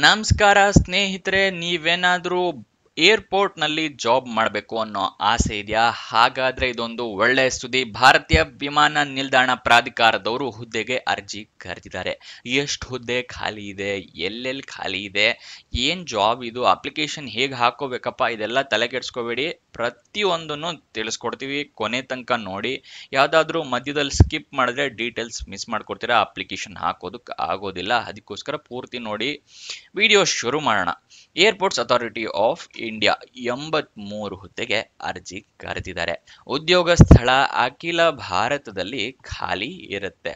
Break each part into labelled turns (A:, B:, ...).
A: ನಮಸ್ಕಾರ ಸ್ನೇಹಿತರೆ, ನೀವೇನಾದ್ರೂ ಏರ್ಪೋರ್ಟ್ ನಲ್ಲಿ ಜಾಬ್ ಮಾಡಬೇಕು ಅನ್ನೋ ಆಸೆ ಇದೆಯಾ? ಹಾಗಾದ್ರೆ ಇದೊಂದು ಒಳ್ಳೆ ಸುದ್ದಿ. ಭಾರತೀಯ ವಿಮಾನ ನಿಲ್ದಾಣ ಪ್ರಾಧಿಕಾರದವರು ಹುದ್ದೆಗೆ ಅರ್ಜಿ ಕರೆದಿದ್ದಾರೆ. ಎಷ್ಟು ಹುದ್ದೆ ಖಾಲಿ ಇದೆ, ಎಲ್ಲೆಲ್ಲಿ ಖಾಲಿ ಇದೆ, ಏನ್ ಜಾಬ್ ಇದು, ಅಪ್ಲಿಕೇಶನ್ ಹೇಗೆ ಹಾಕೋಬೇಕಪ್ಪ, ಇದೆಲ್ಲ ತಲೆಕೆಡ್ಸ್ಕೋಬೇಡಿ. ಪ್ರತಿಯೊಂದನ್ನು ತಿಳಿಸ್ಕೊಡ್ತೀವಿ. ಕೊನೆ ತನಕ ನೋಡಿ. ಯಾವ್ದಾದ್ರು ಮಧ್ಯದಲ್ಲಿ ಸ್ಕಿಪ್ ಮಾಡಿದ್ರೆ ಡೀಟೇಲ್ಸ್ ಮಿಸ್ ಮಾಡ್ಕೊಡ್ತೀರಾ, ಅಪ್ಲಿಕೇಶನ್ ಹಾಕೋದಕ್ಕೆ ಆಗೋದಿಲ್ಲ. ಅದಕ್ಕೋಸ್ಕರ ಪೂರ್ತಿ ನೋಡಿ. ವಿಡಿಯೋ ಶುರು ಮಾಡೋಣ. ಏರ್ಪೋರ್ಟ್ಸ್ ಅಥಾರಿಟಿ ಆಫ್ ಇಂಡಿಯಾ 83 ಹುದ್ದೆಗೆ ಅರ್ಜಿ ಕರೆದಿದ್ದಾರೆ. ಉದ್ಯೋಗ ಸ್ಥಳ ಅಖಿಲ ಭಾರತದಲ್ಲಿ ಖಾಲಿ ಇರುತ್ತೆ.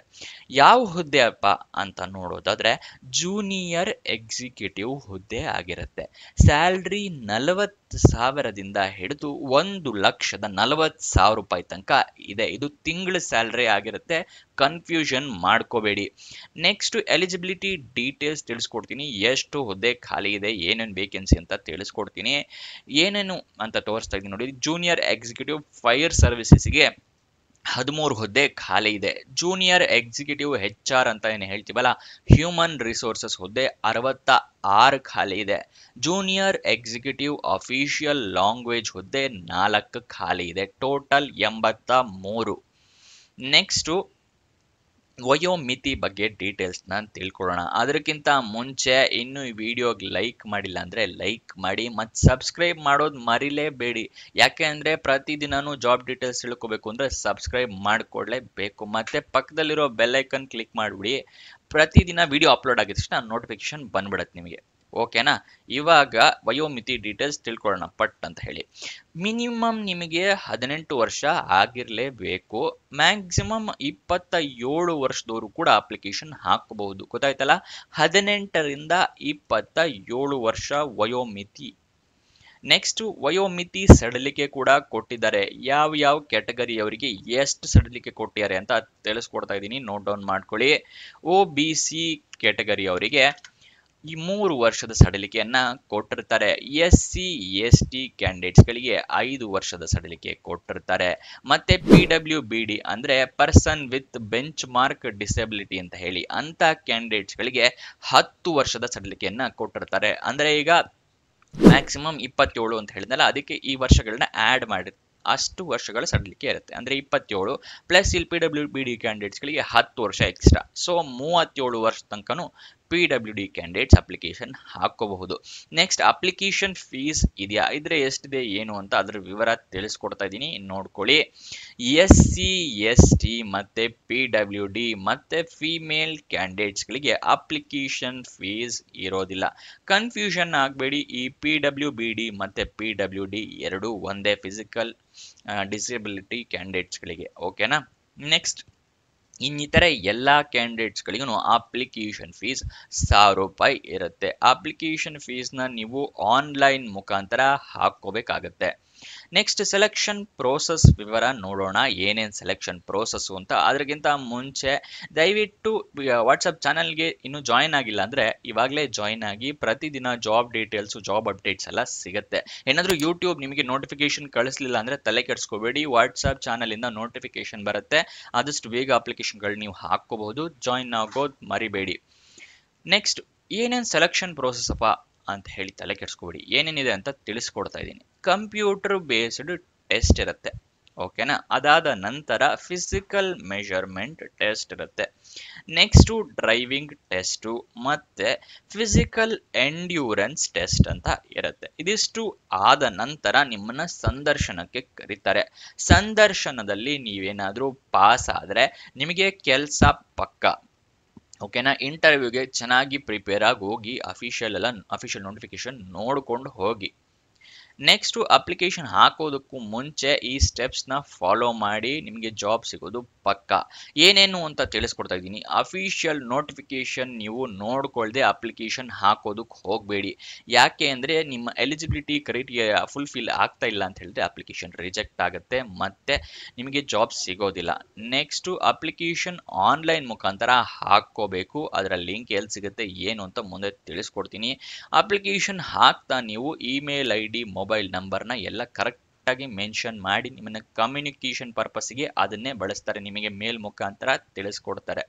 A: ಯಾವ ಹುದ್ದೆ ಅಪ್ಪ ಅಂತ ನೋಡೋದಾದ್ರೆ ಜೂನಿಯರ್ ಎಕ್ಸಿಕ್ಯೂಟಿವ್ ಹುದ್ದೆ ಆಗಿರುತ್ತೆ. ಸ್ಯಾಲ್ರಿ 40,000ದಿಂದ ಹಿಡಿದು 1,40,000 ರೂಪಾಯಿ ತನಕ ಇದೆ. ಇದು ತಿಂಗಳ ಸ್ಯಾಲ್ರಿ ಆಗಿರುತ್ತೆ. ಕನ್ಫ್ಯೂಷನ್ ಮಾಡ್ಕೋಬೇಡಿ. ನೆಕ್ಸ್ಟ್ ಎಲಿಜಿಬಿಲಿಟಿ ಡೀಟೇಲ್ಸ್ ತಿಳಿಸ್ಕೊಡ್ತೀನಿ. ಎಷ್ಟು ಹುದ್ದೆ ಖಾಲಿ ಇದೆ, ಏನೇನು ವೇಕೆನ್ಸಿ ಅಂತ ತಿಳಿಸ್ಕೊಡ್ತೀನಿ. ಏನೇನು ಅಂತ ತೋರಿಸ್ತಾ ಇದ್ದೀನಿ ನೋಡಿ. ಜೂನಿಯರ್ ಎಕ್ಸಿಕ್ಯೂಟಿವ್ ಫೈರ್ ಸರ್ವಿಸಸ್ಗೆ 13 ಹುದ್ದೆ ಖಾಲಿ ಇದೆ. ಜೂನಿಯರ್ ಎಕ್ಸಿಕ್ಯೂಟಿವ್ HR ಅಂತ ಏನು ಹೇಳ್ತೀವಲ್ಲ, ಹ್ಯೂಮನ್ ರಿಸೋರ್ಸಸ್ ಹುದ್ದೆ 66 ಖಾಲಿ ಇದೆ. ಜೂನಿಯರ್ ಎಕ್ಸಿಕ್ಯೂಟಿವ್ ಅಫಿಷಿಯಲ್ ಲ್ಯಾಂಗ್ವೇಜ್ ಹುದ್ದೆ 4 ಖಾಲಿ ಇದೆ. ಟೋಟಲ್ 83. ನೆಕ್ಸ್ಟು ವಯೋಮಿತಿ ಬಗ್ಗೆ ಡೀಟೇಲ್ಸ್ನ ತಿಳ್ಕೊಳ್ಳೋಣ. ಅದಕ್ಕಿಂತ ಮುಂಚೆ ಇನ್ನು ಈ ವಿಡಿಯೋಗೆ ಲೈಕ್ ಮಾಡಿಲ್ಲ ಅಂದರೆ ಲೈಕ್ ಮಾಡಿ ಮತ್ತು ಸಬ್ಸ್ಕ್ರೈಬ್ ಮಾಡೋದು ಮರಿಲೇಬೇಡಿ. ಯಾಕೆ ಅಂದರೆ ಪ್ರತಿದಿನನೂ ಜಾಬ್ ಡೀಟೇಲ್ಸ್ ತಿಳ್ಕೊಬೇಕು ಅಂದರೆ ಸಬ್ಸ್ಕ್ರೈಬ್ ಮಾಡಿಕೊಡ್ಲೇಬೇಕು. ಮತ್ತು ಪಕ್ಕದಲ್ಲಿರೋ ಬೆಲ್ ಐಕನ್ ಕ್ಲಿಕ್ ಮಾಡಿಬಿಡಿ. ಪ್ರತಿದಿನ ವಿಡಿಯೋ ಅಪ್ಲೋಡ್ ಆಗಿದ ತಕ್ಷಣ ನೋಟಿಫಿಕೇಶನ್ ಬಂದ್ಬಿಡತ್ತೆ ನಿಮಗೆ. ಓಕೆನಾ? ಇವಾಗ ವಯೋಮಿತಿ ಡೀಟೇಲ್ಸ್ ತಿಳ್ಕೊಳ್ಳೋಣ ಪಟ್ ಅಂತ ಹೇಳಿ. ಮಿನಿಮಮ್ ನಿಮಗೆ 18 ವರ್ಷ ಆಗಿರಲೇಬೇಕು. ಮ್ಯಾಕ್ಸಿಮಮ್ 27 ವರ್ಷದವರು ಕೂಡ ಅಪ್ಲಿಕೇಶನ್ ಹಾಕಬಹುದು. ಗೊತ್ತಾಯ್ತಲ್ಲ? 18ರಿಂದ 27 ವರ್ಷ ವಯೋಮಿತಿ. ನೆಕ್ಸ್ಟ್ ವಯೋಮಿತಿ ಸಡಿಲಿಕೆ ಕೂಡ ಕೊಟ್ಟಿದ್ದಾರೆ. ಯಾವ ಕ್ಯಾಟಗರಿಯವರಿಗೆ ಎಷ್ಟು ಸಡಿಲಿಕೆ ಕೊಟ್ಟಿದ್ದಾರೆ ಅಂತ ತಿಳಿಸ್ಕೊಡ್ತಾ ಇದ್ದೀನಿ, ನೋಟ್ ಡೌನ್ ಮಾಡ್ಕೊಳ್ಳಿ. OBC ಕ್ಯಾಟಗರಿಯವರಿಗೆ ಈ 3 ವರ್ಷದ ಸಡಿಲಿಕೆಯನ್ನ ಕೊಟ್ಟಿರ್ತಾರೆ. SC ST ಕ್ಯಾಂಡಿಡೇಟ್ಸ್ಗಳಿಗೆ 5 ವರ್ಷದ ಸಡಿಲಿಕೆ ಕೊಟ್ಟಿರ್ತಾರೆ. ಮತ್ತೆ PWBD ಅಂದ್ರೆ person with bench mark disability ಅಂತ ಹೇಳಿ ಅಂತ ಕ್ಯಾಂಡಿಡೇಟ್ಸ್ಗಳಿಗೆ 10 ವರ್ಷದ ಸಡಿಲಿಕೆಯನ್ನ ಕೊಟ್ಟಿರ್ತಾರೆ. ಅಂದ್ರೆ ಈಗ ಮ್ಯಾಕ್ಸಿಮಮ್ 27 ಅಂತ ಹೇಳಿದ್ನಲ್ಲ, ಅದಕ್ಕೆ ಈ ವರ್ಷಗಳನ್ನ ಆಡ್ ಮಾಡಿ ಅಷ್ಟು ವರ್ಷಗಳ ಸಡಿಲಿಕೆ ಇರುತ್ತೆ. ಅಂದ್ರೆ 27 ಪ್ಲಸ್ ಇಲ್ಲಿ PWBD ಕ್ಯಾಂಡಿಡೇಟ್ಸ್ಗಳಿಗೆ 10 ವರ್ಷ ಎಕ್ಸ್ಟ್ರಾ. ಸೊ 37 ವರ್ಷ ತನಕನೂ PWD ಕ್ಯಾಂಡಿಡೇಟ್ಸ್ ಅಪ್ಲಿಕೇಶನ್ ಹಾಕೋಬಹುದು. ನೆಕ್ಸ್ಟ್ ಅಪ್ಲಿಕೇಶನ್ ಫೀಸ್ ಇದೆಯಾ, ಇದ್ರೆ ಎಷ್ಟಿದೆ ಏನು ಅಂತ ಅದ್ರ ವಿವರ ತಿಳಿಸ್ಕೊಡ್ತಾ ಇದ್ದೀನಿ, ನೋಡ್ಕೊಳ್ಳಿ. SC ST ಮತ್ತೆ PWD ಮತ್ತೆ ಫಿಮೇಲ್ ಕ್ಯಾಂಡಿಡೇಟ್ಸ್ಗಳಿಗೆ ಅಪ್ಲಿಕೇಶನ್ ಫೀಸ್ ಇರೋದಿಲ್ಲ. ಕನ್ಫ್ಯೂಷನ್ ಆಗಬೇಡಿ. ಈ PWBD ಮತ್ತೆ PWD ಎರಡು ಒಂದೇ, ಫಿಸಿಕಲ್ ಡಿಸೆಬಿಲಿಟಿ ಕ್ಯಾಂಡಿಡೇಟ್ಸ್ಗಳಿಗೆ. ಓಕೆನಾ? ನೆಕ್ಸ್ಟ್ ಇನ್ನಿತರೆ ಎಲ್ಲ ಕ್ಯಾಂಡಿಡೇಟ್ಸ್ಗಳಿಗೂ ಅಪ್ಲಿಕೇಶನ್ ಫೀಸ್ 1000 ರೂಪಾಯಿ ಇರುತ್ತೆ. ಅಪ್ಲಿಕೇಶನ್ ಫೀಸ್ನ ನೀವು ಆನ್ಲೈನ್ ಮುಖಾಂತರ ಹಾಕೋಬೇಕಾಗತ್ತೆ. ನೆಕ್ಸ್ಟ್ ಸೆಲೆಕ್ಷನ್ ಪ್ರೋಸೆಸ್ ವಿವರ ನೋಡೋಣ. ಏನೇನು ಸೆಲೆಕ್ಷನ್ ಪ್ರೋಸೆಸ್ ಅಂತ. ಅದಕ್ಕಿಂತ ಮುಂಚೆ ದಯವಿಟ್ಟು ವಾಟ್ಸಪ್ ಚಾನಲ್ಗೆ ಇನ್ನೂ ಜಾಯಿನ್ ಆಗಿಲ್ಲ ಅಂದರೆ ಇವಾಗಲೇ ಜಾಯಿನ್ ಆಗಿ. ಪ್ರತಿದಿನ ಜಾಬ್ ಡೀಟೇಲ್ಸು, ಜಾಬ್ ಅಪ್ಡೇಟ್ಸ್ ಎಲ್ಲ ಸಿಗುತ್ತೆ. ಏನಾದರೂ ಯೂಟ್ಯೂಬ್ ನಿಮಗೆ ನೋಟಿಫಿಕೇಶನ್ ಕಳಿಸ್ಲಿಲ್ಲ ಅಂದರೆ ತಲೆ ಕೆಡಿಸ್ಕೋಬೇಡಿ. ವಾಟ್ಸಪ್ ಚಾನಲಿಂದ ನೋಟಿಫಿಕೇಶನ್ ಬರುತ್ತೆ. ಆದಷ್ಟು ಬೇಗ ಅಪ್ಲಿಕೇಶನ್ಗಳು ನೀವು ಹಾಕ್ಕೋಬಹುದು. ಜಾಯಿನ್ ಆಗೋದು ಮರಿಬೇಡಿ. ನೆಕ್ಸ್ಟ್ ಏನೇನು ಸೆಲೆಕ್ಷನ್ ಪ್ರೋಸೆಸ್ ಅಪ್ಪ ಅಂತ ಹೇಳಿ ತಲೆ ಕೆಡಿಸ್ಕೋಬೇಡಿ. ಏನೇನಿದೆ ಅಂತ ತಿಳಿಸ್ಕೊಡ್ತಾ ಇದ್ದೀನಿ. ಕಂಪ್ಯೂಟರ್ ಬೇಸ್ಡ್ ಟೆಸ್ಟ್ ಇರುತ್ತೆ. ಓಕೆನಾ? ಅದಾದ ನಂತರ ಫಿಸಿಕಲ್ ಮೆಷರ್ಮೆಂಟ್ ಟೆಸ್ಟ್ ಇರುತ್ತೆ. ನೆಕ್ಸ್ಟು ಡ್ರೈವಿಂಗ್ ಟೆಸ್ಟು ಮತ್ತೆ ಫಿಸಿಕಲ್ ಎಂಡ್ಯೂರೆನ್ಸ್ ಟೆಸ್ಟ್ ಅಂತ ಇರುತ್ತೆ. ಇದಿಷ್ಟು ಆದ ನಂತರ ನಿಮ್ಮನ್ನ ಸಂದರ್ಶನಕ್ಕೆ ಕರೀತಾರೆ. ಸಂದರ್ಶನದಲ್ಲಿ ನೀವೇನಾದರೂ ಪಾಸ್ ಆದರೆ ನಿಮಗೆ ಕೆಲಸ ಪಕ್ಕ. ಓಕೆನಾ? ಇಂಟರ್ವ್ಯೂಗೆ ಚೆನ್ನಾಗಿ ಪ್ರಿಪೇರ್ ಆಗಿ ಹೋಗಿ. ಅಫಿಷಿಯಲ್ ನೋಟಿಫಿಕೇಶನ್ ನೋಡ್ಕೊಂಡು ಹೋಗಿ. ನೆಕ್ಸ್ಟು ಅಪ್ಲಿಕೇಶನ್ ಹಾಕೋದಕ್ಕೂ ಮುಂಚೆ ಈ ಸ್ಟೆಪ್ಸ್ನ ಫಾಲೋ ಮಾಡಿ. ನಿಮಗೆ ಜಾಬ್ ಸಿಗೋದು ಪಕ್ಕ. ಏನೇನು ಅಂತ ತಿಳಿಸ್ಕೊಡ್ತಾ ಇದ್ದೀನಿ. ಅಫಿಷಿಯಲ್ ನೋಟಿಫಿಕೇಶನ್ ನೀವು ನೋಡ್ಕೊಳ್ದೆ ಅಪ್ಲಿಕೇಶನ್ ಹಾಕೋದಕ್ಕೆ ಹೋಗಬೇಡಿ. ಯಾಕೆ ಅಂದರೆ ನಿಮ್ಮ ಎಲಿಜಿಬಿಲಿಟಿ ಕ್ರೈಟೀರಿಯಾ ಫುಲ್ಫಿಲ್ ಆಗ್ತಾ ಇಲ್ಲ ಅಂತ ಹೇಳಿದ್ರೆ ಅಪ್ಲಿಕೇಶನ್ ರಿಜೆಕ್ಟ್ ಆಗುತ್ತೆ, ಮತ್ತೆ ನಿಮಗೆ ಜಾಬ್ ಸಿಗೋದಿಲ್ಲ. ನೆಕ್ಸ್ಟು ಅಪ್ಲಿಕೇಶನ್ ಆನ್ಲೈನ್ ಮುಖಾಂತರ ಹಾಕ್ಕೋಬೇಕು. ಅದರ ಲಿಂಕ್ ಎಲ್ಲಿ ಸಿಗುತ್ತೆ ಏನು ಅಂತ ಮುಂದೆ ತಿಳಿಸ್ಕೊಡ್ತೀನಿ. ಅಪ್ಲಿಕೇಶನ್ ಹಾಕ್ತಾ ನೀವು ಇಮೇಲ್ ID, ಮೊಬೈಲ್ ನಂಬರ್ನ ಎಲ್ಲ ಕರೆಕ್ಟ್ ಆಗಿ ಮೆನ್ಷನ್ ಮಾಡಿ ನಿಮ್ಮನ್ನ ಕಮ್ಯುನಿಕೇಶನ್ ಪರ್ಪಸ್ಗೆ ಅದನ್ನೇ ಬಳಸ್ತಾರೆ, ನಿಮಗೆ ಮೇಲ್ ಮುಖಾಂತರ ತಿಳಿಸ್ಕೊಡ್ತಾರೆ.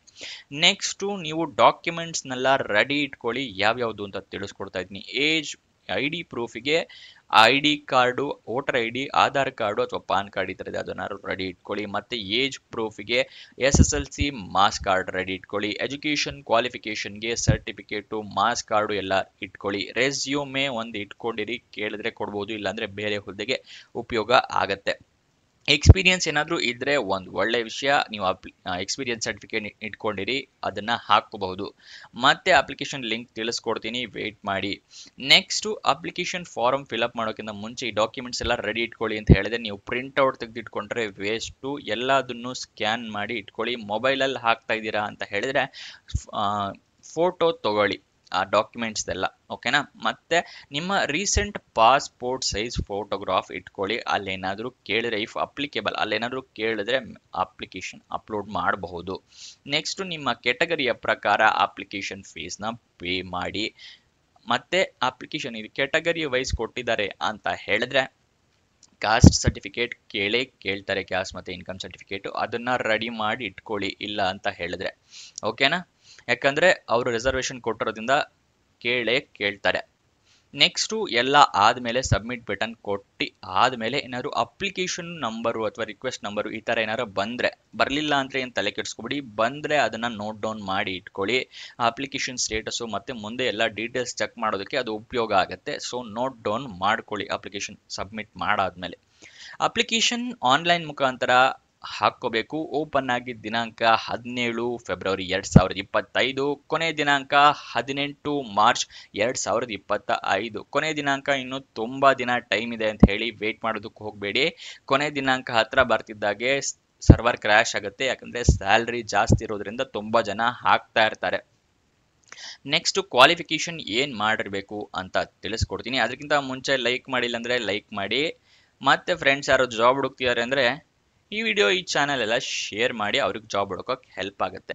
A: ನೆಕ್ಸ್ಟ್ ನೀವು ಡಾಕ್ಯುಮೆಂಟ್ಸ್ನೆಲ್ಲ ರೆಡಿ ಇಟ್ಕೊಳ್ಳಿ. ಯಾವ್ಯಾವುದು ಅಂತ ತಿಳಿಸ್ಕೊಡ್ತಾ ಇದ್ದೀನಿ. ಏಜ್ ID ಪ್ರೂಫಿಗೆ ID card, voter ID, Aadhaar card ಅಥವಾ ಪಾನ್ ಕಾರ್ಡ್ ಈ ಥರದ್ದು ಅದನ್ನಾರು ರೆಡಿ ಇಟ್ಕೊಳ್ಳಿ. ಮತ್ತೆ ಏಜ್ ಪ್ರೂಫಿಗೆ SSLC ಮಾಸ್ ಕಾರ್ಡ್ ರೆಡಿ ಇಟ್ಕೊಳ್ಳಿ. ಎಜುಕೇಷನ್ ಕ್ವಾಲಿಫಿಕೇಷನ್ಗೆ ಸರ್ಟಿಫಿಕೇಟು, ಮಾಸ್ ಕಾರ್ಡು ಎಲ್ಲ ಇಟ್ಕೊಳ್ಳಿ. ರೆಸ್ಯೂಮೆ ಒಂದು ಇಟ್ಕೊಂಡಿರಿ, ಕೇಳಿದ್ರೆ ಕೊಡ್ಬೋದು, ಇಲ್ಲಾಂದ್ರೆ ಬೇರೆ ಹುದ್ದೆಗೆ ಉಪಯೋಗ ಆಗತ್ತೆ. ಎಕ್ಸ್ಪೀರಿಯನ್ಸ್ ಏನಾದರೂ ಇದ್ರೆ ಒಂದು ಒಳ್ಳೆ ವಿಷಯ, ನೀವು ಎಕ್ಸ್ಪೀರಿಯನ್ಸ್ ಸರ್ಟಿಫಿಕೇಟ್ ಇಟ್ಕೊಂಡಿರಿ, ಅದನ್ನ ಹಾಕೋಬಹುದು. ಮತ್ತೆ ಅಪ್ಲಿಕೇಶನ್ ಲಿಂಕ್ ತಿಳಿಸ್ಕೊಡ್ತೀನಿ, ವೇಟ್ ಮಾಡಿ. ನೆಕ್ಸ್ಟ್ ಅಪ್ಲಿಕೇಶನ್ ಫಾರ್ಮ್ ಫಿಲ್ಅಪ್ ಮಾಡೋಕ್ಕಿಂತ ಮುಂಚೆ ಈ ಡಾಕ್ಯುಮೆಂಟ್ಸ್ ಎಲ್ಲ ರೆಡಿ ಇಟ್ಕೊಳ್ಳಿ ಅಂತ ಹೇಳಿದ್ರೆ, ನೀವು ಪ್ರಿಂಟ್ ಔಟ್ ತೆಗೆದಿಟ್ಕೊಂಡ್ರೆ ವೇಸ್ಟು. ಎಲ್ಲದನ್ನು ಸ್ಕ್ಯಾನ್ ಮಾಡಿ ಇಟ್ಕೊಳ್ಳಿ. ಮೊಬೈಲಲ್ಲಿ ಹಾಕ್ತಾ ಇದ್ದೀರಾ ಅಂತ ಹೇಳಿದ್ರೆ ಫೋಟೋ ತಗೊಳ್ಳಿ ಆ ಡಾಕ್ಯುಮೆಂಟ್ಸ್ದೆಲ್ಲ, ಓಕೆನಾ. ಮತ್ತೆ ನಿಮ್ಮ ರೀಸೆಂಟ್ ಪಾಸ್ಪೋರ್ಟ್ ಸೈಜ್ ಫೋಟೋಗ್ರಾಫ್ ಇಟ್ಕೊಳ್ಳಿ. ಅಲ್ಲೇನಾದರೂ ಕೇಳಿದ್ರೆ, ಇಫ್ ಅಪ್ಲಿಕೇಬಲ್ ಅಲ್ಲೇನಾದರೂ ಕೇಳಿದ್ರೆ ಅಪ್ಲಿಕೇಶನ್ ಅಪ್ಲೋಡ್ ಮಾಡಬಹುದು. ನೆಕ್ಸ್ಟ್ ನಿಮ್ಮ ಕೆಟಗರಿಯ ಪ್ರಕಾರ ಅಪ್ಲಿಕೇಶನ್ ಫೀಸ್ನ ಪೇ ಮಾಡಿ. ಮತ್ತೆ ಅಪ್ಲಿಕೇಶನ್ ಇದು ಕೆಟಗರಿ ವೈಸ್ ಕೊಟ್ಟಿದ್ದಾರೆ ಅಂತ ಹೇಳಿದ್ರೆ ಕಾಸ್ಟ್ ಸರ್ಟಿಫಿಕೇಟ್ ಕೇಳ್ತಾರೆ, ಕ್ಯಾಸ್ಟ್ ಮತ್ತೆ ಇನ್ಕಮ್ ಸರ್ಟಿಫಿಕೇಟ್, ಅದನ್ನ ರೆಡಿ ಮಾಡಿ ಇಟ್ಕೊಳ್ಳಿ. ಇಲ್ಲ ಅಂತ ಹೇಳಿದ್ರೆ ಓಕೆನಾ, ಯಾಕಂದ್ರೆ ಅವರು ರಿಸರ್ವೇಶನ್ ಕೊಟ್ಟಿರೋದ್ರಿಂದ ಕೇಳ್ತಾರೆ. ನೆಕ್ಸ್ಟು ಎಲ್ಲ ಆದಮೇಲೆ ಸಬ್ಮಿಟ್ ಬಟನ್ ಕೊಟ್ಟು ಆದಮೇಲೆ ಏನಾದ್ರು ಅಪ್ಲಿಕೇಶನ್ ನಂಬರು ಅಥವಾ ರಿಕ್ವೆಸ್ಟ್ ನಂಬರು ಈ ಥರ ಏನಾದ್ರು ಬರಲಿಲ್ಲ ಅಂದರೆ ಏನು ತಲೆ ಕೆಡಿಸ್ಕೊಬಿಡಿ. ಬಂದರೆ ಅದನ್ನು ನೋಟ್ ಡೌನ್ ಮಾಡಿ ಇಟ್ಕೊಳ್ಳಿ. ಅಪ್ಲಿಕೇಶನ್ ಸ್ಟೇಟಸ್ಸು ಮತ್ತು ಮುಂದೆ ಎಲ್ಲ ಡೀಟೇಲ್ಸ್ ಚೆಕ್ ಮಾಡೋದಕ್ಕೆ ಅದು ಉಪಯೋಗ ಆಗುತ್ತೆ. ಸೊ ನೋಟ್ ಡೌನ್ ಮಾಡ್ಕೊಳ್ಳಿ ಅಪ್ಲಿಕೇಶನ್ ಸಬ್ಮಿಟ್ ಮಾಡಾದ್ಮೇಲೆ. ಅಪ್ಲಿಕೇಶನ್ ಆನ್ಲೈನ್ ಮುಖಾಂತರ ಹಾಕೋಬೇಕು. ಓಪನ್ ಆಗಿದ್ದ ದಿನಾಂಕ 17 ಫೆಬ್ರವರಿ 2025, ಕೊನೆ ದಿನಾಂಕ 18 ಮಾರ್ಚ್ 2025. ಕೊನೆ ದಿನಾಂಕ ಇನ್ನು ತುಂಬಾ ದಿನ ಟೈಮ್ ಇದೆ ಅಂತ ಹೇಳಿ ವೇಟ್ ಮಾಡೋದಕ್ಕೆ ಹೋಗಬೇಡಿ. ಕೊನೆ ದಿನಾಂಕ ಹತ್ರ ಬರ್ತಿದ್ದಾಗೆ ಸರ್ವರ್ ಕ್ರ್ಯಾಶ್ ಆಗುತ್ತೆ, ಯಾಕಂದ್ರೆ ಸ್ಯಾಲ್ರಿ ಜಾಸ್ತಿ ಇರೋದ್ರಿಂದ ತುಂಬಾ ಜನ ಹಾಕ್ತಾ ಇರ್ತಾರೆ. ನೆಕ್ಸ್ಟ್ ಕ್ವಾಲಿಫಿಕೇಶನ್ ಏನ್ ಮಾಡಿರ್ಬೇಕು ಅಂತ ತಿಳಿಸ್ಕೊಡ್ತೀನಿ. ಅದಕ್ಕಿಂತ ಮುಂಚೆ ಲೈಕ್ ಮಾಡಿಲ್ಲ ಅಂದ್ರೆ ಲೈಕ್ ಮಾಡಿ. ಮತ್ತೆ ಫ್ರೆಂಡ್ಸ್ ಯಾರು ಜಾಬ್ ಹುಡುಕ್ತಿದ್ದಾರೆ ಅಂದ್ರೆ ಈ ವಿಡಿಯೋ ಈ ಚಾನೆಲ್ ಎಲ್ಲ ಶೇರ್ ಮಾಡಿ, ಅವ್ರಿಗೆ ಜಾಬ್ ಹುಡುಕೋಕೆ ಹೆಲ್ಪ್ ಆಗುತ್ತೆ.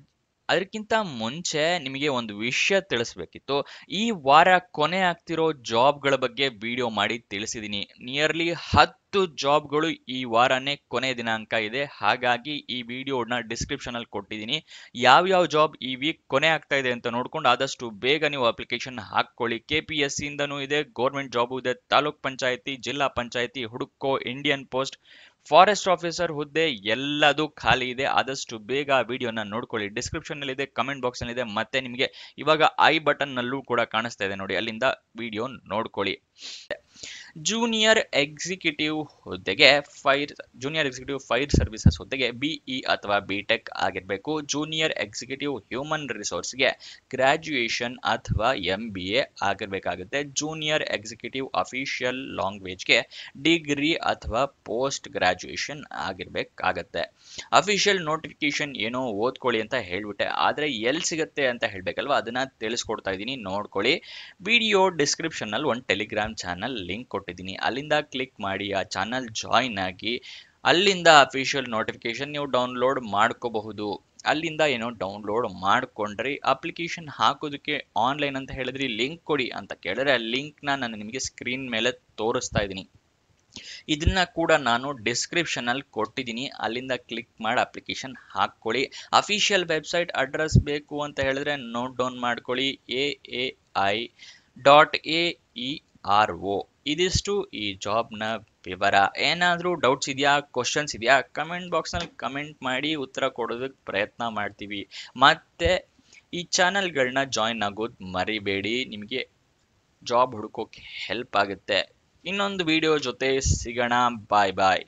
A: ಅದಕ್ಕಿಂತ ಮುಂಚೆ ನಿಮಗೆ ಒಂದು ವಿಷಯ ತಿಳಿಸ್ಬೇಕಿತ್ತು. ಈ ವಾರ ಕೊನೆ ಆಗ್ತಿರೋ ಜಾಬ್ಗಳ ಬಗ್ಗೆ ವಿಡಿಯೋ ಮಾಡಿ ತಿಳಿಸಿದ್ದೀನಿ. ನಿಯರ್ಲಿ 10 ಜಾಬ್ಗಳು ಈ ವಾರನೇ ಕೊನೆ ದಿನಾಂಕ ಇದೆ. ಹಾಗಾಗಿ ಈ ವಿಡಿಯೋನ ಡಿಸ್ಕ್ರಿಪ್ಷನ್ ಅಲ್ಲಿ ಕೊಟ್ಟಿದ್ದೀನಿ. ಯಾವ್ಯಾವ ಜಾಬ್ ಈ ವೀಕ್ ಕೊನೆ ಆಗ್ತಾ ಇದೆ ಅಂತ ನೋಡ್ಕೊಂಡು ಆದಷ್ಟು ಬೇಗ ನೀವು ಅಪ್ಲಿಕೇಶನ್ ಹಾಕೊಳ್ಳಿ. KPSC ಇಂದನೂ ಇದೆ, ಗೌರ್ಮೆಂಟ್ ಜಾಬು ಇದೆ, ತಾಲೂಕ್ ಪಂಚಾಯತಿ, ಜಿಲ್ಲಾ ಪಂಚಾಯತಿ, ಹುಡುಕೋ, ಇಂಡಿಯನ್ ಪೋಸ್ಟ್, ಫಾರೆಸ್ಟ್ ಆಫೀಸರ್ ಹುದ್ದೆ ಎಲ್ಲದೂ ಖಾಲಿ ಇದೆ. ಆದಷ್ಟು ಬೇಗ ವಿಡಿಯೋನ ನೋಡ್ಕೊಳ್ಳಿ. ಡಿಸ್ಕ್ರಿಪ್ಷನ್ ನಲ್ಲಿ ಇದೆ, ಕಮೆಂಟ್ ಬಾಕ್ಸ್ ನಲ್ಲಿ ಇದೆ, ಮತ್ತೆ ನಿಮಗೆ ಇವಾಗ ಐ ಬಟನ್ ನಲ್ಲೂ ಕೂಡ ಕಾಣಿಸ್ತಾ ಇದೆ ನೋಡಿ, ಅಲ್ಲಿಂದ ವಿಡಿಯೋ ನೋಡ್ಕೊಳ್ಳಿ. ಜೂನಿಯರ್ ಎಕ್ಸಿಕ್ಯೂಟಿವ್ ಹುದ್ದೆಗೆ ಫೈರ್ ಸರ್ವಿಸಸ್ ಹುದ್ದೆಗೆ BE ಅಥವಾ BTech ಆಗಿರಬೇಕು. ಜೂನಿಯರ್ ಎಕ್ಸಿಕ್ಯೂಟಿವ್ ಹ್ಯೂಮನ್ ರಿಸೋರ್ಸ್ಗೆ ಗ್ರಾಜ್ಯುಯೇಷನ್ ಅಥವಾ MBA ಆಗಿರಬೇಕಾಗುತ್ತೆ. ಜೂನಿಯರ್ ಎಕ್ಸಿಕ್ಯೂಟಿವ್ ಅಫಿಷಿಯಲ್ ಲ್ಯಾಂಗ್ವೇಜ್ಗೆ ಡಿಗ್ರಿ ಅಥವಾ ಪೋಸ್ಟ್ ಗ್ರಾಜ್ಯುಯೇಷನ್ ಆಗಿರ್ಬೇಕಾಗತ್ತೆ. ಅಫಿಷಿಯಲ್ ನೋಟಿಫಿಕೇಶನ್ ಏನೋ ಓದ್ಕೊಳ್ಳಿ ಅಂತ ಹೇಳ್ಬಿಟ್ಟೆ, ಆದ್ರೆ ಎಲ್ಲಿ ಸಿಗುತ್ತೆ ಅಂತ ಹೇಳ್ಬೇಕಲ್ವಾ, ಅದನ್ನ ತಿಳಿಸ್ಕೊಡ್ತಾ ಇದ್ದೀನಿ, ನೋಡ್ಕೊಳ್ಳಿ. ವಿಡಿಯೋ ಡಿಸ್ಕ್ರಿಪ್ಷನ್ ನಲ್ಲಿ ಒಂದು ಟೆಲಿಗ್ರಾಮ್ ಚಾನಲ್ ಲಿಂಕ್ ಕೊಟ್ಟಿದ್ದೀನಿ, ಅಲ್ಲಿಂದ ಕ್ಲಿಕ್ ಮಾಡಿ ಆ ಚಾನಲ್ ಜಾಯಿನ್ ಆಗಿ ಅಲ್ಲಿಂದ ಅಫಿಷಿಯಲ್ ನೋಟಿಫಿಕೇಶನ್ ನೀವು ಡೌನ್ಲೋಡ್ ಮಾಡ್ಕೋಬಹುದು. ಅಲ್ಲಿಂದ ಏನೋ ಡೌನ್ಲೋಡ್ ಮಾಡ್ಕೊಂಡ್ರಿ, ಅಪ್ಲಿಕೇಶನ್ ಹಾಕೋದಕ್ಕೆ ಆನ್ಲೈನ್ ಅಂತ ಹೇಳಿದ್ರಿ, ಲಿಂಕ್ ಕೊಡಿ ಅಂತ ಕೇಳಿದ್ರೆ ಲಿಂಕ್ ನಾನು ನಿಮಗೆ ಸ್ಕ್ರೀನ್ ಮೇಲೆ ತೋರಿಸ್ತಾ ಇದ್ದೀನಿ. ಇದನ್ನ ಕೂಡ ನಾನು ಡಿಸ್ಕ್ರಿಪ್ಷನ್ ಅಲ್ಲಿ ಕೊಟ್ಟಿದ್ದೀನಿ, ಅಲ್ಲಿಂದ ಕ್ಲಿಕ್ ಮಾಡಿ ಅಪ್ಲಿಕೇಶನ್ ಹಾಕೊಳ್ಳಿ. ಅಫಿಷಿಯಲ್ ವೆಬ್ಸೈಟ್ ಅಡ್ರೆಸ್ ಬೇಕು ಅಂತ ಹೇಳಿದ್ರೆ ನೋಟ್ ಡೌನ್ ಮಾಡ್ಕೊಳ್ಳಿ, AAI.AERO. ಇದಿಷ್ಟು ಈ ಜಾಬ್ನ ವಿವರ. ಏನಾದರೂ ಡೌಟ್ಸ್ ಇದೆಯಾ, ಕ್ವಶನ್ಸ್ ಇದೆಯಾ, ಕಮೆಂಟ್ ಬಾಕ್ಸ್ನಲ್ಲಿ ಕಮೆಂಟ್ ಮಾಡಿ, ಉತ್ತರ ಕೊಡೋದಕ್ಕೆ ಪ್ರಯತ್ನ ಮಾಡ್ತೀವಿ. ಮತ್ತೆ ಈ ಚಾನಲ್ಗಳನ್ನ ಜಾಯಿನ್ ಆಗೋದು ಮರಿಬೇಡಿ, ನಿಮಗೆ ಜಾಬ್ ಹುಡುಕೋಕೆ ಹೆಲ್ಪ್ ಆಗುತ್ತೆ. ಇನ್ನೊಂದು ವಿಡಿಯೋ ಜೊತೆ ಸಿಗೋಣ. ಬಾಯ್ ಬಾಯ್.